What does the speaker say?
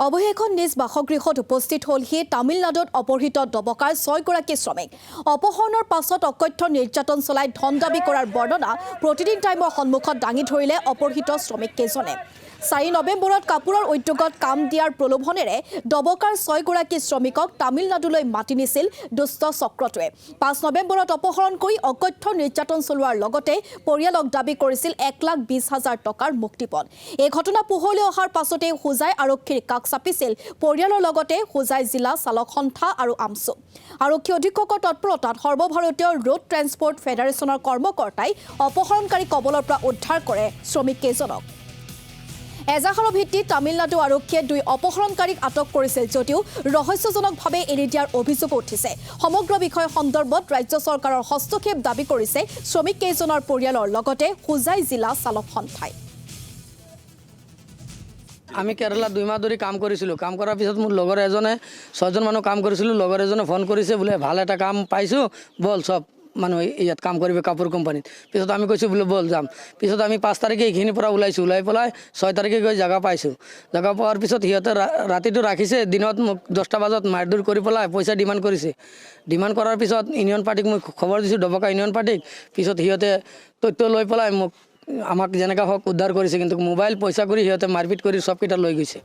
অৱশেষত নিজ বাসগৃহত উপস্থিত হ'লহি তামিলনাডুত অপহৃত ডবকাৰ 6গৰাকী শ্ৰমিক। অপহৰণৰ পাছত অকথ্য নিৰ্যাতন চলাই ধন দাবী কৰাৰ বৰ্ণনা প্ৰতিদিন টাইমৰ সন্মুখত দাঙি ধৰিলে অপহৃত শ্ৰমিককেইজনে। 4 নৱেম্বৰত কাপোৰৰ উদ্যোগত কাম দিয়াৰ প্ৰলোভনেৰে ডবকাৰ 6গৰাকী শ্ৰমিকক তামিলনাডুলৈ মাতি নিছিল দুষ্ট চক্ৰটোৱে। 5 নৱেম্বৰত অপহৰণ কৰি অকথ্য নিৰ্যাতন চলোৱাৰ লগতে পৰিয়ালক দাবী কৰিছিল 1,20,000 টকাৰ মুক্তিপণ। এই ঘটনা পোহৰলৈ অহাৰ পাছতে হোজাই আৰক্ষীৰ কাষ চাপিছিল পৰিয়ালৰ লগতে হোজাই জিলা চালক সন্থা আৰু আমচু। আৰক্ষী অধীক্ষকৰ তৎপৰতাত সৰ্বভাৰতীয় ৰোড ট্ৰেন্সপৰ্ট ফেডাৰেশ্যনৰ কৰ্মকৰ্তাই অপহৰণকাৰী কবলৰ পৰা উদ্ধাৰ কৰে শ্ৰমিককেইজনক। এজাহাৰৰ ভিত্তিত তামিলনাডু আৰক্ষীয়ে 2 অপহৰণকাৰীক আটক কৰিছিল যদিও ৰহস্যজনকভাৱে এৰি দিয়াৰ অভিযোগ উঠিছে। সমগ্ৰ বিষয় সন্দৰ্ভত ৰাজ্য চৰকাৰৰ হস্তক্ষেপ দাবী কৰিছে শ্ৰমিককেইজনৰ পৰিয়ালৰ লগতে হোজাই জিলা চালক সন্থাই। আমি কেৰালা 2 মাহ ধৰি কাম কৰিছিলোঁ। কাম কৰাৰ পিছত মোৰ লগৰ এজনে 6জন মানুহ কাম কৰিছিলোঁ। লগৰ এজনে ফোন কৰিছে বোলে ভাল এটা কাম পাইছোঁ, বল চব মানুহ ইয়াত কাম কৰিবে কাপোৰ কোম্পানীত। পিছত আমি কৈছোঁ বোলে বল যাম। পিছত আমি 5 তাৰিখে এইখিনিৰ পৰা ওলাইছোঁ। ওলাই পেলাই 6 তাৰিখে গৈ জাগা পাইছোঁ। জাগা পোৱাৰ পিছত সিহঁতে ৰাতিটো ৰাখিছে, দিনত মোক 10টা বজাত মাৰধৰ কৰি পেলাই পইচা ডিমাণ্ড কৰিছে। ডিমাণ্ড কৰাৰ পিছত ইউনিয়ন পাৰ্টিক মই খবৰ দিছোঁ, ডবকা ইউনিয়ন পাৰ্টিক। পিছত সিহঁতে তথ্য লৈ পেলাই আমাক যেনেকৈ হওক উদ্ধাৰ কৰিছে, কিন্তু মোবাইল পইচা কৰি সিহঁতে মাৰপিট কৰি চবকেইটা লৈ গৈছে।